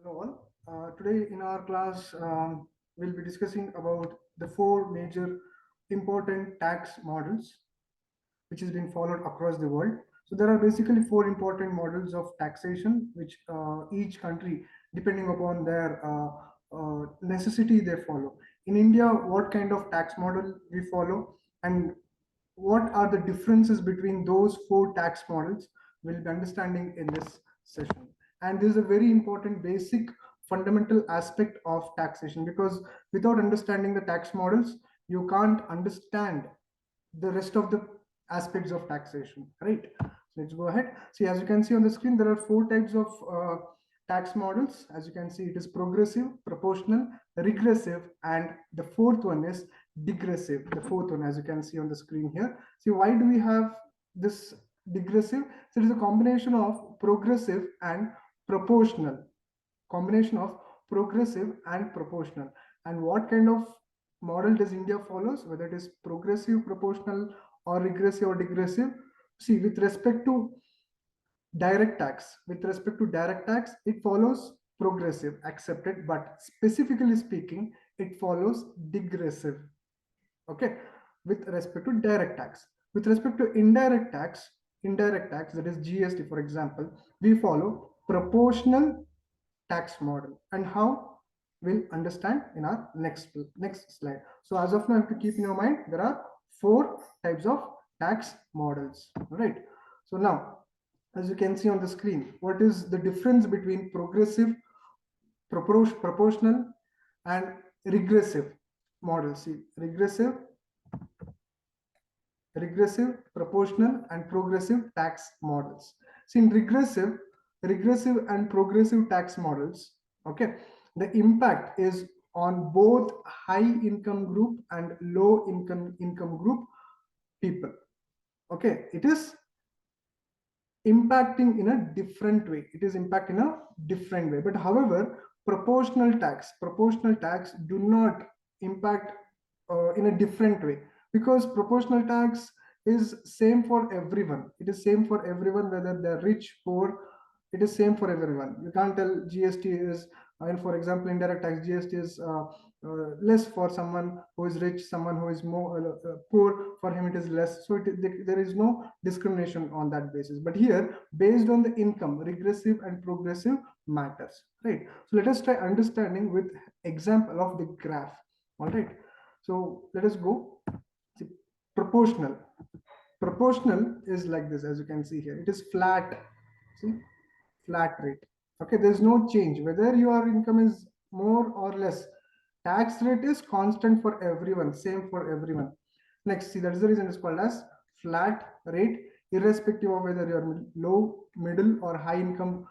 Hello all. Today in our class, we'll be discussing about the four major important tax models which has been followed across the world. So there are basically four important models of taxation which each country, depending upon their necessity, they follow. In India, what kind of tax model we follow and what are the differences between those four tax models we'll be understanding in this session. And this is a very important basic fundamental aspect of taxation, because without understanding the tax models you can't understand the rest of the aspects of taxation, right? So let's go ahead. See, as you can see on the screen, there are four types of tax models. As you can see, it is progressive, proportional, regressive, and the fourth one is digressive. The fourth one, as you can see on the screen here. See, why do we have this digressive? So it is a combination of progressive and proportional. Combination of progressive and proportional. And what kind of model does India follows, whether it is progressive, proportional, or regressive or digressive? See, with respect to direct tax, it follows progressive, accepted, but specifically speaking, it follows digressive. Okay, with respect to direct tax. With respect to indirect tax, that is GST, for example, we follow proportional tax model. And how, we'll understand in our next slide. So as of now, you have to keep in your mind there are four types of tax models. All right. So now, as you can see on the screen, what is the difference between progressive, proportional, and regressive models? See, regressive, proportional, and progressive tax models. See, in regressive and progressive tax models, okay, the impact is on both high income group and low income group people. Okay, it is impacting in a different way. It is impacting in a different way. But however, proportional tax do not impact in a different way, because proportional tax is same for everyone. It is same for everyone, whether they're rich, poor. It is same for everyone. You can't tell GST is, and for example, indirect tax, GST is less for someone who is rich, someone who is more poor, for him it is less. So there is no discrimination on that basis. But here, based on the income, regressive and progressive matters, right? So let us try understanding with example of the graph. All right, so let us go. See, proportional. Proportional is like this, as you can see here. It is flat. See, flat rate. Okay, there's no change. Whether your income is more or less, tax rate is constant for everyone, same for everyone. Next, see, that's the reason it's called as flat rate, irrespective of whether you're low, middle, or high income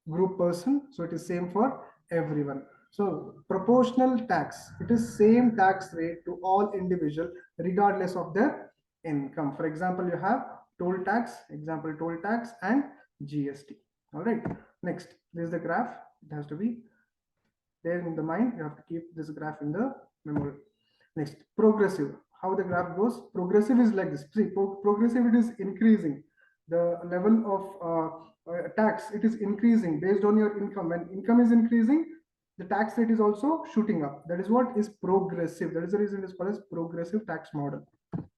group person. So it is same for everyone. So proportional tax, it is same tax rate to all individual regardless of their income. For example, you have toll tax, example toll tax and GST. All right, next, this is the graph. It has to be there in the mind. You have to keep this graph in the memory. Next, progressive. How the graph goes? Progressive is like this. See, progressive, it is increasing. The level of tax, it is increasing based on your income. When income is increasing, the tax rate is also shooting up. That is what is progressive. That is the reason it is called as progressive tax model.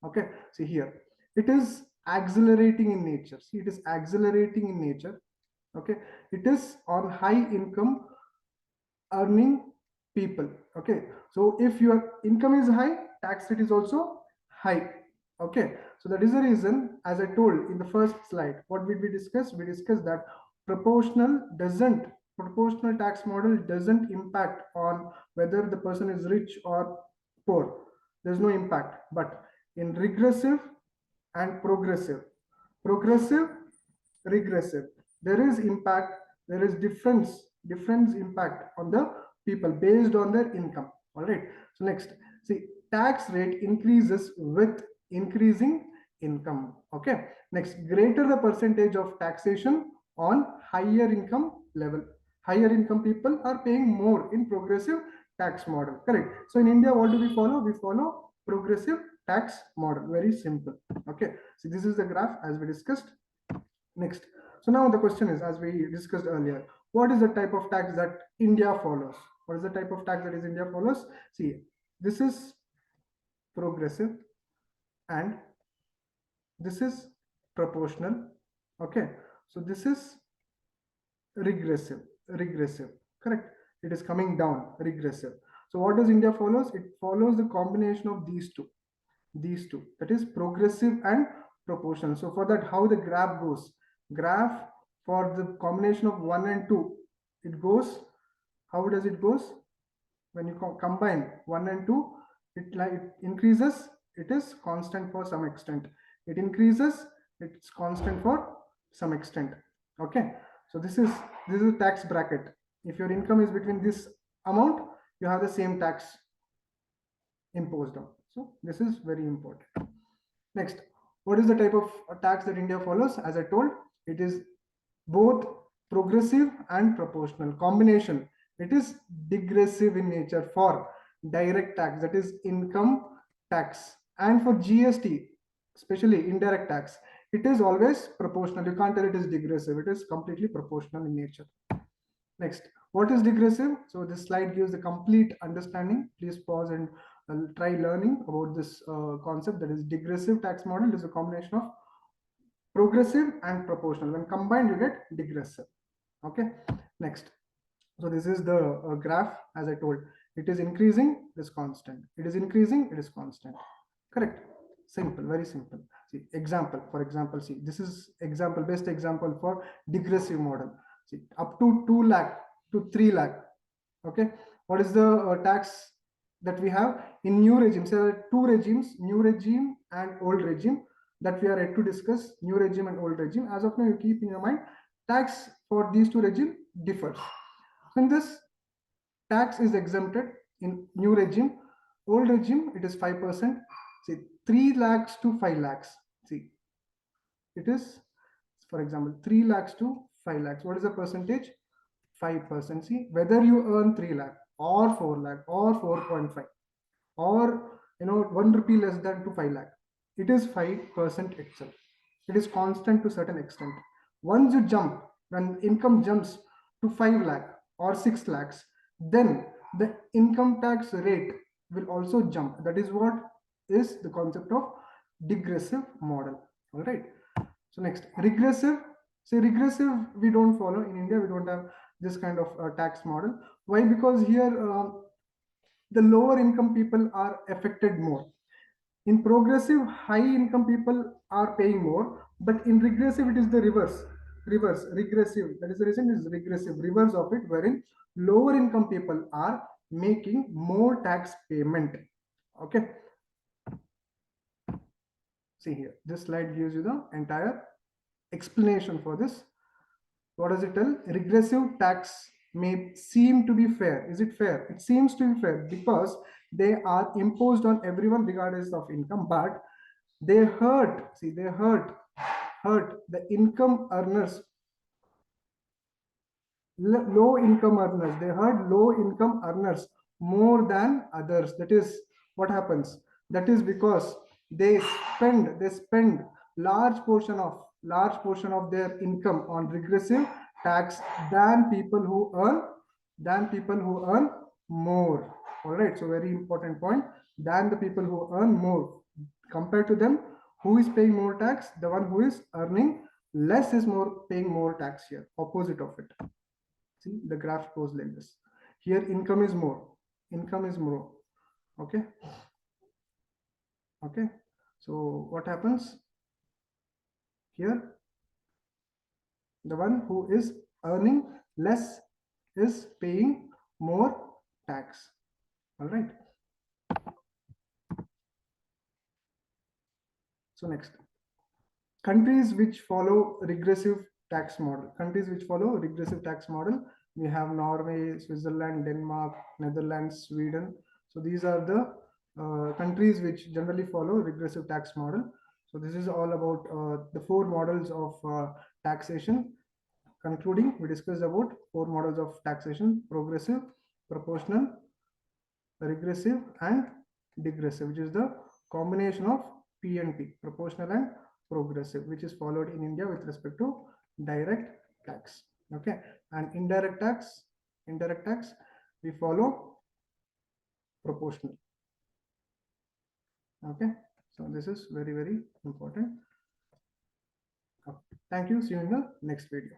Okay, see here, it is accelerating in nature. See, it is accelerating in nature. Okay, it is on high income earning people. Okay, so if your income is high, tax rate is also high. Okay, so that is the reason, as I told in the first slide, what did we discuss? We discussed that proportional tax model doesn't impact on whether the person is rich or poor. There's no impact. But in regressive and progressive, regressive, there is impact. There is difference impact on the people based on their income. All right, so next, see, tax rate increases with increasing income. Okay, next, greater the percentage of taxation on higher income level, higher income people are paying more in progressive tax model. Correct. So in India, what do we follow? We follow progressive tax model. Very simple. Okay, so this is the graph as we discussed. Next, so now the question is, as we discussed earlier, what is the type of tax that India follows? What is the type of tax that is India follows? See, this is progressive and this is proportional. Okay, so this is regressive, correct? It is coming down, regressive. So what does India follows? It follows the combination of these two, that is progressive and proportional. So for that, how the graph goes? Graph for the combination of 1 and 2, it goes, how does it goes? When you combine 1 and 2, it increases, it is constant for some extent. It increases, it's constant for some extent. Okay, so this is a tax bracket. If your income is between this amount, you have the same tax imposed on. So this is very important. Next, what is the type of tax that India follows? As I told, it is both progressive and proportional combination. It is digressive in nature for direct tax, that is income tax, and for GST, especially indirect tax, it is always proportional. You can't tell it is digressive, it is completely proportional in nature. Next, what is digressive? So this slide gives the complete understanding. Please pause and try learning about this concept. That is digressive tax model is a combination of progressive and proportional. When combined, you get digressive. Okay, next. So this is the graph. As I told, it is increasing, it is constant. It is increasing, it is constant. Correct. Simple, very simple. See, example, for example, see, this is example, best example for digressive model. See, up to 2 lakh to 3 lakh. Okay, what is the tax that we have in new regime? So there are two regimes, new regime and old regime, that we are yet to discuss. New regime and old regime. As of now, you keep in your mind, tax for these two regimes differs. So in this, tax is exempted in new regime. Old regime, it is 5%. See, 3 lakhs to 5 lakhs. See, it is, for example, 3 lakhs to 5 lakhs. What is the percentage? 5%. See, whether you earn 3 lakh or 4 lakh or 4.5 or 1 rupee less than to 5 lakh, it is 5% itself. It is constant to certain extent. Once you jump, when income jumps to 5 lakh or 6 lakhs, then the income tax rate will also jump. That is what is the concept of digressive model. All right. So next, regressive. Say regressive, we don't follow in India. We don't have this kind of tax model. Why? Because here the lower income people are affected more. In progressive, high income people are paying more, but in regressive, it is the reverse. Regressive. That is the reason it is regressive, reverse of it, wherein lower income people are making more tax payment. Okay. See here, this slide gives you the entire explanation for this. What does it tell? Regressive tax may seem to be fair. Is it fair? It seems to be fair because they are imposed on everyone regardless of income, but they hurt. See, they hurt the income earners, low income earners. They hurt low income earners more than others. That is what happens. That is because they spend large portion of their income on regressive tax than people who earn more. All right, so very important point. Than the people who earn more, compared to them, who is paying more tax? The one who is earning less is more paying more tax here. Opposite of it. See, the graph goes like this. Here income is more. Okay. So what happens here? The one who is earning less is paying more tax. All right. So next, countries which follow regressive tax model. We have Norway, Switzerland, Denmark, Netherlands, Sweden. So these are the countries which generally follow regressive tax model. So this is all about the 4 models of taxation. Concluding, we discussed about 4 models of taxation: progressive, proportional, regressive, and digressive, which is the combination of PNP, proportional and progressive, which is followed in India with respect to direct tax. Okay, and indirect tax, we follow proportional. Okay, so this is very, very important. Okay. Thank you. See you in the next video.